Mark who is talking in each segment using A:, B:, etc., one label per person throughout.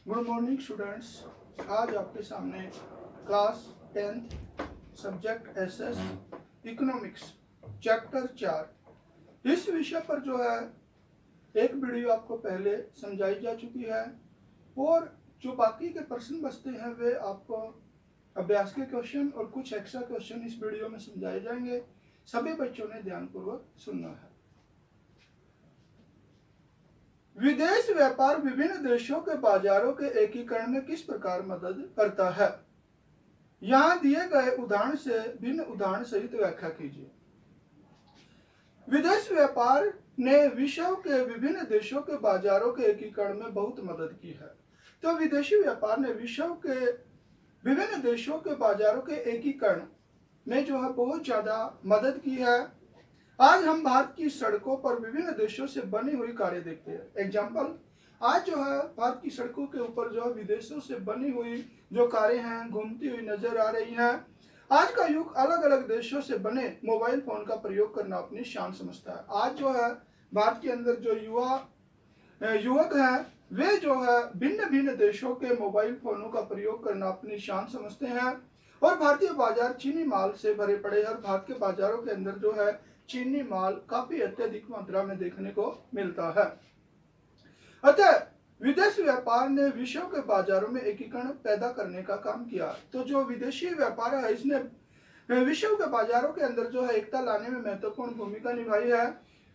A: Good morning students. आज आपके सामने class 10th subject SS economics chapter 4 इस विषय पर जो है एक वीडियो आपको पहले समझाई जा चुकी है और जो बाकी के प्रश्न बचते हैं वे आपको अभ्यास के क्वेश्चन और कुछ एक्स्ट्रा क्वेश्चन इस वीडियो में समझाए जाएंगे। सभी बच्चों ने ध्यानपूर्वक सुनना है। विदेश व्यापार विभिन्न देशों के बाजारों के एकीकरण में किस प्रकार मदद करता है? यहाँ दिए गए उदाहरण से भिन्न उदाहरण सहित व्याख्या कीजिए। विदेश व्यापार ने विश्व के विभिन्न देशों के बाजारों के एकीकरण में बहुत मदद की है। तो विदेशी व्यापार ने विश्व के विभिन्न देशों के बाजारों के एकीकरण में जो है बहुत ज्यादा मदद की है। आज हम भारत की सड़कों पर विभिन्न देशों से बनी हुई कारें देखते हैं। एग्जाम्पल, आज जो है भारत की सड़कों के ऊपर जो है विदेशों से बनी हुई जो कारें हैं घूमती हुई नजर आ रही हैं। आज का युग अलग अलग देशों से बने मोबाइल फोन का प्रयोग करना अपनी शान समझता है। आज जो है भारत के अंदर जो युवक हैं वे जो है भिन्न भिन्न देशों के मोबाइल फोनों का प्रयोग करना अपनी शान समझते हैं और भारतीय बाजार चीनी माल से भरे पड़े हैं और भारत के बाजारों के अंदर जो है चीनी माल काफी अत्यधिक मात्रा में देखने को मिलता है। अतः विदेश व्यापार ने विश्व के बाजारों में एकीकरण पैदा करने का काम किया। तो जो विदेशी व्यापार है इसने विश्व के बाजारों के अंदर जो है एकता लाने में महत्वपूर्ण भूमिका निभाई है।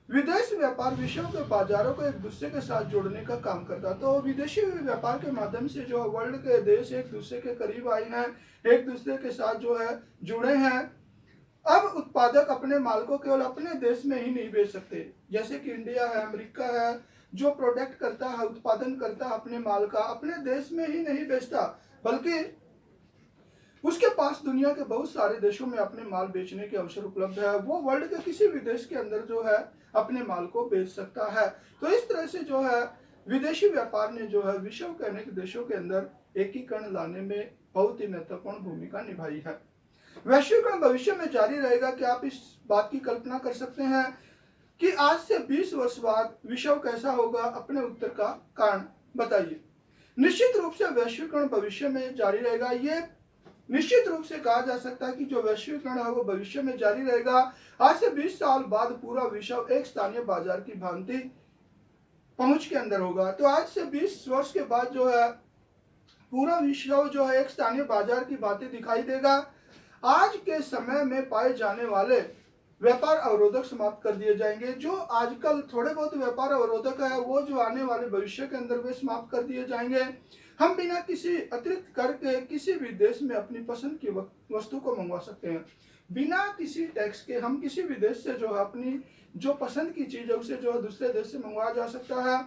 A: विदेश व्यापार विश्व के बाजारों को एक दूसरे के साथ जोड़ने का काम करता है। तो विदेशी व्यापार के माध्यम से जो वर्ल्ड के देश एक दूसरे के करीब आए हैं, एक दूसरे के साथ जो है जुड़े हैं। अब उत्पादक अपने माल को केवल अपने देश में ही नहीं बेच सकते, जैसे कि इंडिया है, अमेरिका है, जो प्रोडक्ट करता है, उत्पादन करता है अपने माल का, अपने देश में ही नहीं बेचता बल्कि उसके पास दुनिया के बहुत सारे देशों में अपने माल बेचने के अवसर उपलब्ध है। वो वर्ल्ड के किसी भी देश के अंदर जो है अपने माल को बेच सकता है। तो इस तरह से जो है विदेशी व्यापार ने जो है विश्व के अनेक देशों के अंदर एकीकरण लाने में बहुत ही महत्वपूर्ण भूमिका निभाई है। वैश्वीकरण भविष्य में जारी रहेगा। क्या आप इस बात की कल्पना कर सकते हैं कि आज से 20 वर्ष बाद विश्व कैसा होगा? अपने उत्तर का कारण बताइए। निश्चित रूप से वैश्वीकरण भविष्य में जारी रहेगा। ये निश्चित रूप से कहा जा सकता है कि जो वैश्वीकरण है वो भविष्य में जारी रहेगा। आज से 20 साल बाद पूरा विश्व एक स्थानीय बाजार की भांति पहुंच के अंदर होगा। तो आज से 20 वर्ष के बाद जो है पूरा विश्व जो है एक स्थानीय बाजार की भांति दिखाई देगा। आज के समय में पाए जाने वाले व्यापार अवरोधक समाप्त कर दिए जाएंगे। जो आजकल थोड़े बहुत व्यापार अवरोधक है वो जो आने वाले भविष्य के अंदर वे समाप्त कर दिए जाएंगे। हम बिना किसी अतिरिक्त कर के किसी भी देश में अपनी पसंद की वस्तु को मंगवा सकते हैं। बिना किसी टैक्स के हम किसी भी देश से जो है अपनी जो पसंद की चीज है उसे जो है दूसरे देश से मंगवाया जा सकता है।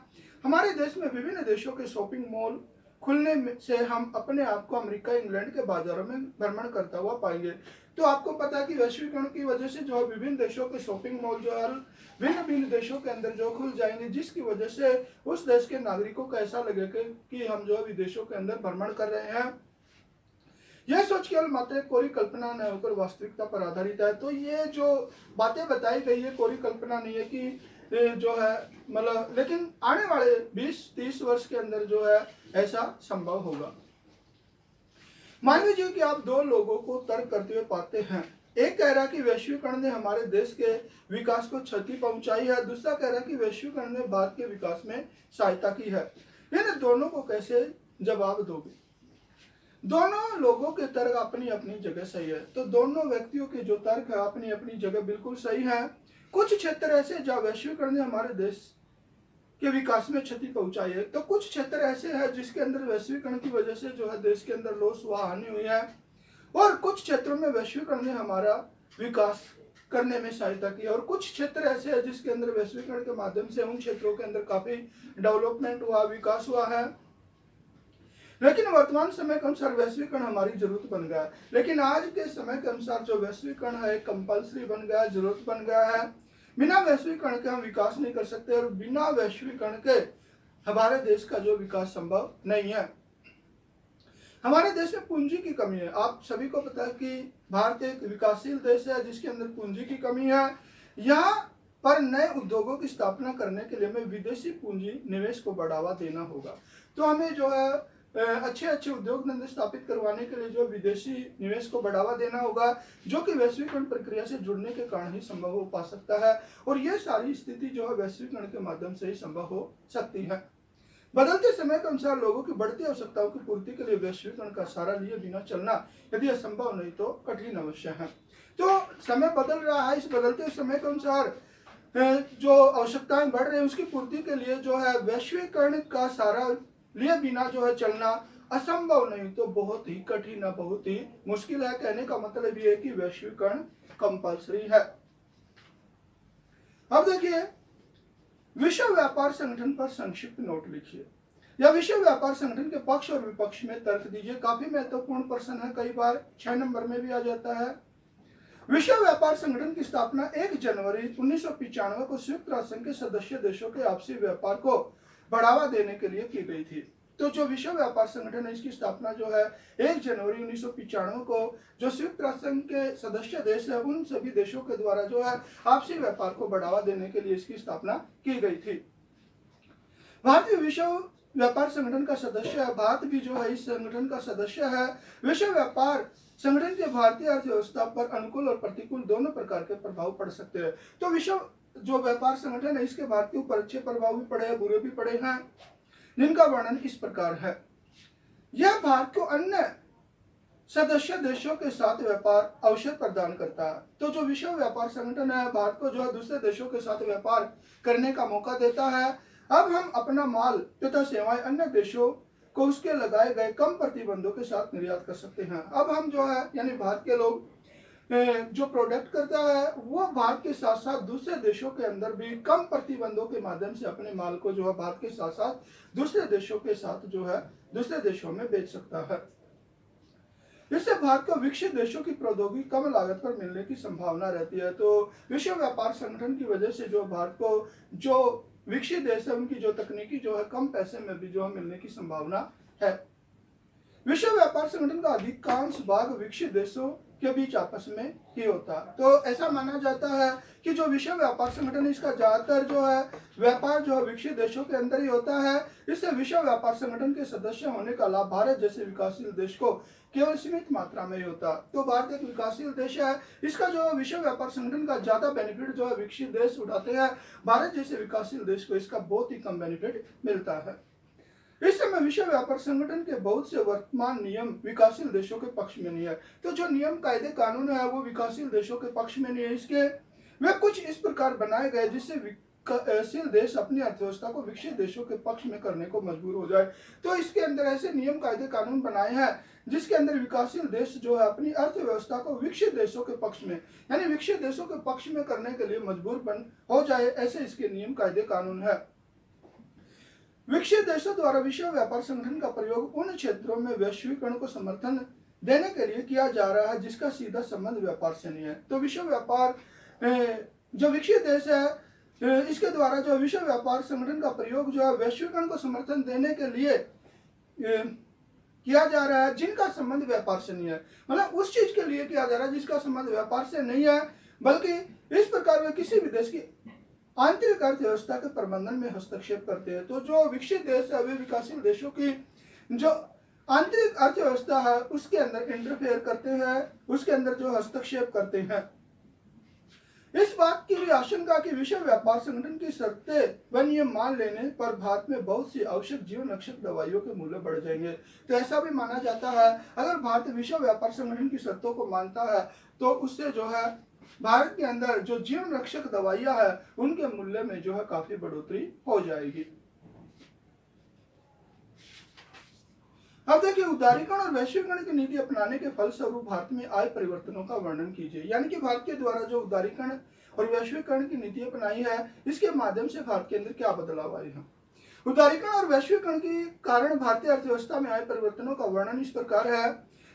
A: हमारे देश में विभिन्न देशों के शॉपिंग मॉल खुलने से हम अपने आप को अमेरिका, इंग्लैंड के बाजारों में भ्रमण करता हुआ पाएंगे। तो आपको पता है कि वैश्वीकरण की वजह से जो है विभिन्न देशों के शॉपिंग मॉल जो है भिन्न भिन्न देशों के अंदर जो खुल जाएंगे, जिसकी वजह से उस देश के नागरिकों को ऐसा लगेगा कि हम जो है विदेशों के अंदर भ्रमण कर रहे हैं। यह सोच केवल मात्र एक कोरी कल्पना न होकर वास्तविकता पर आधारित है। तो ये जो बातें बताई गई है कोरी कल्पना नहीं है कि जो है मतलब, लेकिन आने वाले 20-30 वर्ष के अंदर जो है ऐसा संभव होगा। मान लीजिए कि आप दो लोगों को तर्क करते हुए पाते हैं। एक कह रहा है कि वैश्वीकरण ने हमारे देश के विकास को क्षति पहुंचाई है, दूसरा कह रहा है कि वैश्वीकरण ने भारत के विकास में सहायता की है। इन दोनों को कैसे जवाब दोगे? दोनों लोगों के तर्क अपनी अपनी जगह सही है। तो दोनों व्यक्तियों के जो तर्क है अपनी अपनी जगह बिल्कुल सही है। कुछ क्षेत्र ऐसे जहाँ वैश्वीकरण ने हमारे देश के विकास में क्षति पहुंचाई है, तो कुछ क्षेत्र ऐसे हैं जिसके अंदर वैश्वीकरण की वजह से जो है देश के अंदर लॉस हुआ, हानि हुई है। और कुछ क्षेत्रों में वैश्वीकरण ने हमारा विकास करने में सहायता की और कुछ क्षेत्र ऐसे हैं जिसके अंदर वैश्वीकरण के माध्यम से उन क्षेत्रों के अंदर काफी डेवलपमेंट हुआ, विकास हुआ है। लेकिन वर्तमान समय के अनुसार वैश्वीकरण हमारी जरूरत बन गया है। लेकिन आज के समय के अनुसार जो वैश्वीकरण है कंपल्सरी बन गया है, जरूरत बन गया है। बिना वैश्वीकरण के हम विकास नहीं कर सकते और बिना वैश्वीकरण के हमारे देश का जो विकास संभव नहीं है। हमारे देश में पूंजी की कमी है। आप सभी को पता है कि भारत एक विकासशील देश है जिसके अंदर पूंजी की कमी है। यहाँ पर नए उद्योगों की स्थापना करने के लिए हमें विदेशी पूंजी निवेश को बढ़ावा देना होगा। तो हमें जो है अच्छे अच्छे उद्योग धंधे स्थापित करवाने के लिए जो विदेशी निवेश को बढ़ावा देना होगा, जो कि वैश्वीकरण प्रक्रिया से जुड़ने के कारण ही संभव हो पा सकता है। और यह सारी स्थिति जो है वैश्वीकरण के माध्यम से ही संभव हो सकती है। बदलते समय के अनुसार लोगों की बढ़ती आवश्यकताओं की पूर्ति के लिए वैश्वीकरण का सहारा लिए बिना चलना यदि असंभव नहीं तो कठिन अवश्य है। तो समय बदल रहा है, इस बदलते समय के अनुसार जो आवश्यकताएं बढ़ रही है उसकी पूर्ति के लिए जो है वैश्वीकरण का सहारा लिए बिना जो है चलना असंभव नहीं तो बहुत ही कठिन है, बहुत ही मुश्किल है। कहने का मतलब ये है कि वैश्वीकरण कंपल्सरी है। अब देखिए, विश्व व्यापार संगठन पर संक्षिप्त नोट लिखिए या विश्व व्यापार संगठन के पक्ष और विपक्ष में तर्क दीजिए। काफी महत्वपूर्ण प्रश्न है, कई बार 6 नंबर में भी आ जाता है। विश्व व्यापार संगठन की स्थापना 1 जनवरी 1995 को संयुक्त राष्ट्र संघ के सदस्य देशों के आपसी व्यापार को बढ़ावा देने के लिए की गई थी। तो जो विश्व व्यापार संगठन है इसकी स्थापना जो है 1 जनवरी 1995 को जो संयुक्त राष्ट्र संघ के सदस्य देश है उन सभी देशों के द्वारा जो है आपसी व्यापार को बढ़ावा देने के लिए इसकी स्थापना की गई थी। भारत भी विश्व व्यापार संगठन का सदस्य है। भारत भी जो है इस संगठन का सदस्य है। विश्व व्यापार संगठन के भारतीय अर्थव्यवस्था पर अनुकूल और प्रतिकूल दोनों प्रकार के प्रभाव पड़ सकते हैं। तो विश्व जो व्यापार संगठन है इसके भारत के ऊपर अच्छे प्रभाव भी पड़े हैं, बुरे भी पड़े हैं, जिनका वर्णन इस प्रकार है। यह भारत को अन्य सदस्य देशों के साथ व्यापार अवसर प्रदान करता है। तो जो विश्व व्यापार संगठन है भारत को जो है दूसरे देशों के साथ व्यापार करने का मौका देता है। अब हम अपना माल तथा सेवाएं अन्य देशों को उसके लगाए गए कम प्रतिबंधों के साथ निर्यात कर सकते हैं। अब हम जो है यानी भारत के लोग जो प्रोडक्ट करता है वो भारत के साथ साथ दूसरे देशों के अंदर भी कम प्रतिबंधों के माध्यम से अपने माल को जो है भारत के साथ साथ दूसरे देशों के साथ जो है दूसरे देशों में बेच सकता है। इससे भारत को विकसित देशों की प्रौद्योगिकी कम लागत पर मिलने की संभावना रहती है। तो विश्व व्यापार संगठन की वजह से जो भारत को जो विकसित देश है उनकी जो तकनीकी जो है कम पैसे में भी जो है मिलने की संभावना है। विश्व व्यापार संगठन का अधिकांश भाग विकसित देशों के बीच आपस में ही होता है। तो ऐसा माना जाता है कि जो विश्व व्यापार संगठन इसका ज्यादातर जो है व्यापार जो है विकसित देशों के अंदर ही होता है। इससे विश्व व्यापार संगठन के सदस्य होने का लाभ भारत जैसे विकासशील देश को केवल सीमित मात्रा में ही होता है। तो भारत एक विकासशील देश है, इसका जो विश्व व्यापार संगठन का ज्यादा बेनिफिट जो है विकसित देश उठाते हैं। भारत जैसे विकासशील देश को इसका बहुत ही कम बेनिफिट मिलता है। इस समय विश्व व्यापार संगठन के बहुत से वर्तमान नियम विकासशील देशों के पक्ष में नहीं है। तो जो नियम कायदे कानून है वो विकासशील देशों के पक्ष में नहीं है। इसके वे कुछ इस प्रकार बनाए गए जिससे विकासशील देश अपनी अर्थव्यवस्था को विकसित देशों के पक्ष में करने को मजबूर हो जाए। तो इसके अंदर ऐसे नियम कायदे कानून बनाए हैं जिसके अंदर विकासशील देश जो है अपनी अर्थव्यवस्था को विकसित देशों के पक्ष में यानी विकसित देशों के पक्ष में करने के लिए मजबूर हो जाए, ऐसे इसके नियम कायदे कानून है। विकसित देशों द्वारा विश्व व्यापार संगठन का प्रयोग उन क्षेत्रों में वैश्वीकरण को समर्थन देने के लिए किया जा रहा है जिसका सीधा संबंध व्यापार से नहीं है। तो विश्व व्यापार जो विकसित देश है इसके द्वारा जो विश्व व्यापार संगठन का प्रयोग जो है वैश्वीकरण को समर्थन देने के लिए किया जा रहा है जिनका संबंध व्यापार से नहीं है। मतलब उस चीज के लिए किया जा रहा है जिसका संबंध व्यापार से नहीं है, बल्कि इस प्रकार वे किसी भी देश की आंतरिक अर्थव्यवस्था के प्रबंधन में हस्तक्षेप करते हैं। तो जो विकसित देश है वे विकासशील देशों की जो आंतरिक अर्थव्यवस्था है उसके अंदर इंटरफेयर करते हैं, उसके अंदर जो हस्तक्षेप करते हैं। इस बात की भी आशंका कि विश्व व्यापार संगठन की शर्तें व नियम मान लेने पर भारत में बहुत सी आवश्यक जीवन रक्षक दवाइयों के मूल्य बढ़ जाएंगे। तो ऐसा भी माना जाता है अगर भारत विश्व व्यापार संगठन की शर्तों को मानता है तो उससे जो है भारत के अंदर जो जीवन रक्षक दवाइयां है उनके मूल्य में जो है काफी बढ़ोतरी हो जाएगी। अब देखिए, उदारीकरण और वैश्वीकरण की नीति अपनाने के फलस्वरूप भारत में आए परिवर्तनों का वर्णन कीजिए। यानी कि भारत के द्वारा जो उदारीकरण और वैश्वीकरण की नीति अपनाई है इसके माध्यम से भारत के अंदर क्या बदलाव आए हैं। उदारीकरण और वैश्वीकरण के कारण भारतीय अर्थव्यवस्था में आए परिवर्तनों का वर्णन इस प्रकार है।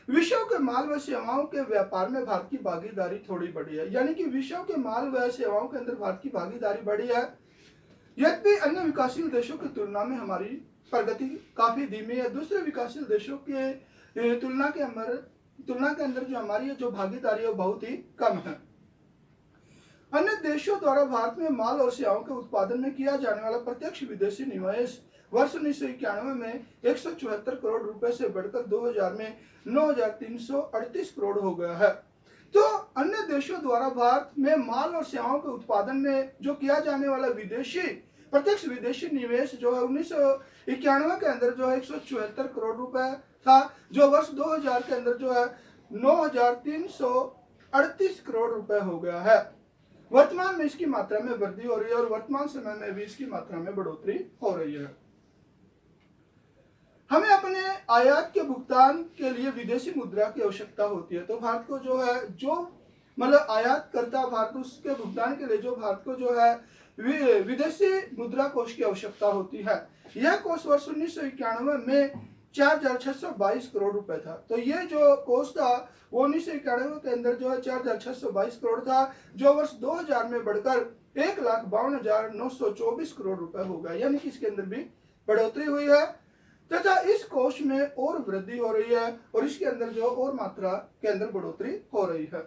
A: विश्व के माल व सेवाओं के व्यापार में भारत की भागीदारी थोड़ी बढ़ी है। यानी कि विश्व के माल व सेवाओं के अंदर भारत की भागीदारी बढ़ी है। यद्यपि अन्य विकासशील देशों की तुलना में हमारी प्रगति काफी धीमी है। दूसरे विकासशील देशों के तुलना के अंदर जो हमारी जो भागीदारी है वो बहुत ही कम है। अन्य देशों द्वारा भारत में माल और सेवाओं के उत्पादन में किया जाने वाला प्रत्यक्ष विदेशी निवेश वर्ष 1991 में 174 करोड़ रुपए से बढ़कर 2000 में 9,338 करोड़ हो गया है। तो अन्य देशों द्वारा भारत में माल और सेवाओं के उत्पादन में जो किया जाने वाला प्रत्यक्ष विदेशी निवेश जो है 1991 के अंदर जो है 174 करोड़ रुपए था, जो वर्ष 2000 के अंदर जो है 9,338 करोड़ रुपए हो गया है। वर्तमान में इसकी मात्रा में वृद्धि हो रही है और वर्तमान समय में भी इसकी मात्रा में बढ़ोतरी हो रही है। हमें अपने आयात के भुगतान के लिए विदेशी मुद्रा की आवश्यकता होती है। तो भारत को जो है मतलब आयात करता भारत, उसके भुगतान के लिए जो भारत को जो है विदेशी मुद्रा कोष की आवश्यकता होती है। यह कोष वर्ष 1991 में 4,622 करोड़ रुपए था। तो ये जो कोष था वो 1991 के अंदर जो है 4,622 करोड़ था, जो वर्ष 2000 में बढ़कर 1,52,924 करोड़ रुपए हो गया, यानी कि इसके अंदर भी बढ़ोतरी हुई है तथा इस कोष में और वृद्धि हो रही है और इसके अंदर जो और मात्रा के अंदर बढ़ोतरी हो रही है।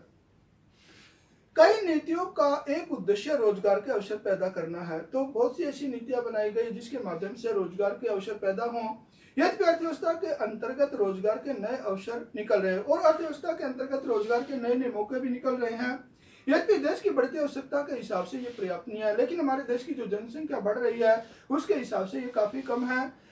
A: कई नीतियों का एक उद्देश्य रोजगार के अवसर पैदा करना है। तो बहुत सी ऐसी नीतियां बनाई गई जिसके माध्यम से रोजगार के अवसर पैदा हों। यद्यपि अर्थव्यवस्था के अंतर्गत रोजगार के नए अवसर निकल रहे हैं और अर्थव्यवस्था के अंतर्गत रोजगार के नए नए मौके भी निकल रहे हैं। यद्यपि देश की बढ़ती आवश्यकता के हिसाब से ये पर्याप्त नहीं है, लेकिन हमारे देश की जो जनसंख्या बढ़ रही है उसके हिसाब से ये काफी कम है।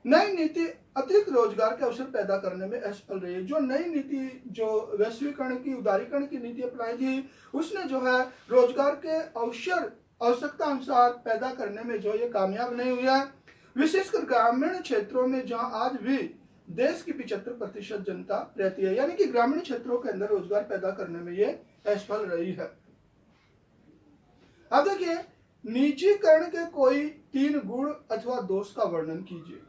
A: नई नीति अतिरिक्त रोजगार के अवसर पैदा करने में असफल रही है। जो नई नीति जो वैश्वीकरण की उदारीकरण की नीति अपनाई थी उसने जो है रोजगार के अवसर आवश्यकता अनुसार पैदा करने में जो ये कामयाब नहीं हुआ, विशेषकर ग्रामीण क्षेत्रों में जहां आज भी देश की 75% जनता रहती है, यानी कि ग्रामीण क्षेत्रों के अंदर रोजगार पैदा करने में ये असफल रही है। अब देखिए, निजीकरण के कोई 3 गुण अथवा दोष का वर्णन कीजिए।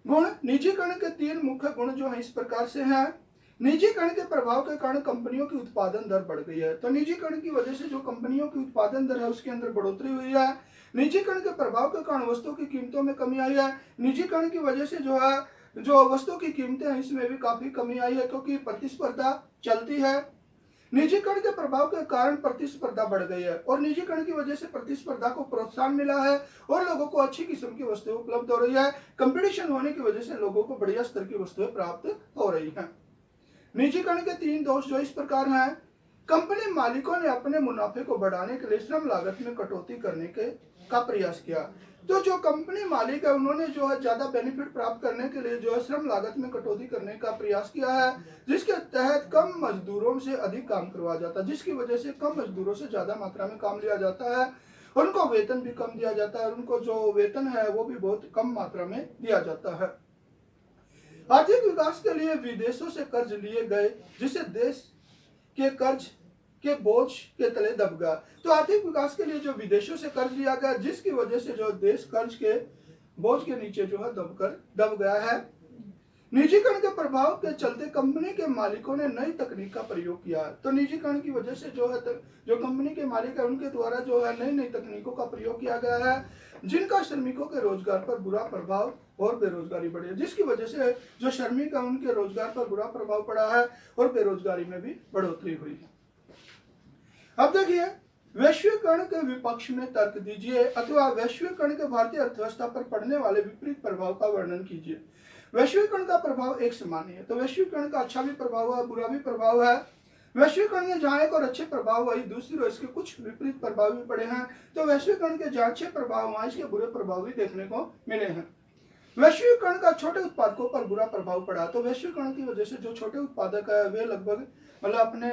A: गुण, निजीकरण के 3 मुख्य गुण जो है इस प्रकार से हैं। निजीकरण के प्रभाव के कारण कंपनियों की उत्पादन दर बढ़ गई है। तो निजीकरण की वजह से जो कंपनियों की उत्पादन दर है उसके अंदर बढ़ोतरी हुई है। निजीकरण के प्रभाव के कारण वस्तुओं की कीमतों में कमी आई है। निजीकरण की वजह से जो है जो वस्तुओं की कीमतें हैं इसमें भी काफी कमी आई है, क्योंकि प्रतिस्पर्धा चलती है। निजीकरण के प्रभाव के कारण प्रतिस्पर्धा बढ़ गई है और निजीकरण की वजह से प्रतिस्पर्धा को प्रोत्साहन मिला है और लोगों को अच्छी किस्म की वस्तुएं उपलब्ध हो रही है। कंपटीशन होने की वजह से लोगों को बढ़िया स्तर की वस्तुएं प्राप्त हो रही हैं। निजीकरण के 3 दोष जो इस प्रकार हैं। कंपनी मालिकों ने अपने मुनाफे को बढ़ाने के लिए श्रम लागत में कटौती करने का प्रयास किया। तो जो कंपनी मालिक है उन्होंने जो है ज्यादा बेनिफिट प्राप्त करने के लिए जो है श्रम लागत में कटौती करने का प्रयास किया है, जिसके तहत कम मजदूरों से अधिक काम करवाया जाता है, जिसकी वजह से कम मजदूरों से ज्यादा मात्रा में काम लिया जाता है। उनको वेतन भी कम दिया जाता है और उनको जो वेतन है वो भी बहुत कम मात्रा में दिया जाता है। आर्थिक विकास के लिए विदेशों से कर्ज लिए गए, जिससे देश के कर्ज के बोझ के तले दब गया। तो आर्थिक विकास के लिए जो विदेशों से कर्ज लिया गया, जिसकी वजह से जो देश कर्ज के बोझ के नीचे जो है दब गया है। निजीकरण के प्रभाव के चलते कंपनी के मालिकों ने नई तकनीक का प्रयोग किया। तो निजीकरण की वजह से जो है जो कंपनी के मालिक है उनके द्वारा जो है नई नई तकनीकों का प्रयोग किया गया है, जिनका श्रमिकों के रोजगार पर बुरा प्रभाव और बेरोजगारी बढ़ी है, जिसकी वजह से जो श्रमिक है उनके रोजगार पर बुरा प्रभाव पड़ा है और बेरोजगारी में भी बढ़ोतरी हुई है। अब देखिए, वैश्वीकरण के विपक्ष में तर्क दीजिए अथवा वैश्वीकरण के भारतीय अर्थव्यवस्था पर पड़ने वाले विपरीत प्रभाव का वर्णन कीजिए। वैश्वीकरण का प्रभाव एक समान नहीं है। तो वैश्वीकरण का अच्छा भी प्रभाव है, बुरा भी प्रभाव है। वैश्वीकरण के जहां एक और अच्छे प्रभाव वही दूसरी ओर इसके कुछ विपरीत प्रभाव भी पड़े हैं। तो वैश्वीकरण के जहां अच्छे प्रभाव वहां इसके बुरे प्रभाव भी देखने को मिले हैं। वैश्वीकरण का छोटे उत्पादकों पर बुरा प्रभाव पड़ा। तो वैश्वीकरण की वजह से जो छोटे उत्पादक है वे लगभग मतलब अपने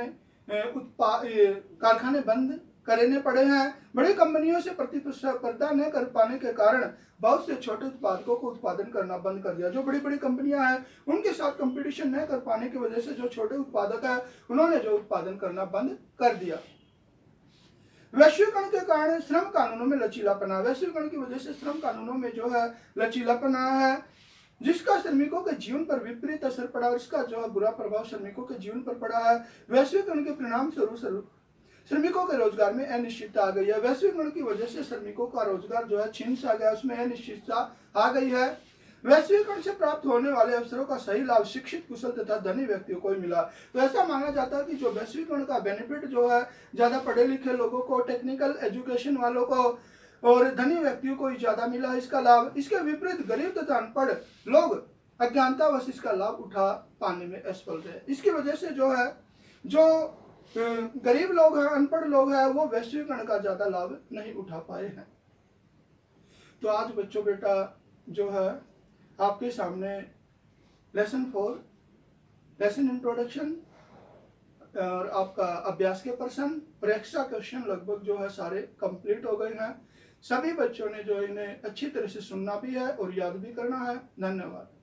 A: कारखाने बंद करने पड़े हैं। बड़ी कंपनियों से प्रतिस्पर्धा न कर पाने के कारण बहुत से छोटे उत्पादकों को उत्पादन करना बंद कर दिया। जो बड़ी बड़ी कंपनियां हैं उनके साथ कंपटीशन न कर पाने की वजह से जो छोटे उत्पादक है उन्होंने जो उत्पादन करना बंद कर दिया। वैश्वीकरण के कारण श्रम कानूनों में लचीलापन। वैश्वीकरण की वजह से श्रम कानूनों में जो है लचीलापन आया है, जिसका श्रमिकों के जीवन पर विपरीत असर पड़ा और इसका जो है बुरा प्रभाव श्रमिकों के जीवन पर पड़ा है। वैश्वीकरण के परिणाम स्वरूप श्रमिकों के रोजगार में अनिश्चितता आ गई है। वैश्वीकरण की वजह से श्रमिकों का रोजगार जो है छीन सा गया, उसमें अनिश्चितता आ गई है। वैश्वीकरण से प्राप्त होने वाले अवसरों का सही लाभ शिक्षित, कुशल तथा धनी व्यक्तियों को ही मिला। तो ऐसा माना जाता है कि जो वैश्वीकरण का बेनिफिट जो है ज्यादा पढ़े लिखे लोगों को, टेक्निकल एजुकेशन वालों को और धनी व्यक्तियों को ही ज्यादा मिला इसका लाभ। इसके विपरीत गरीब तथा अनपढ़ लोग अज्ञानतावश इसका लाभ उठा पाने में असफल रहे। इसकी वजह से जो है जो गरीब लोग हैं, अनपढ़ लोग हैं, वो वैश्वीकरण का ज्यादा लाभ नहीं उठा पाए हैं। तो आज बच्चों बेटा जो है आपके सामने लेसन 4 लेसन इंट्रोडक्शन और आपका अभ्यास के प्रश्न और एक्स्ट्रा क्वेश्चन लगभग जो है सारे कंप्लीट हो गए हैं। सभी बच्चों ने जो इन्हें अच्छी तरह से सुनना भी है और याद भी करना है। धन्यवाद।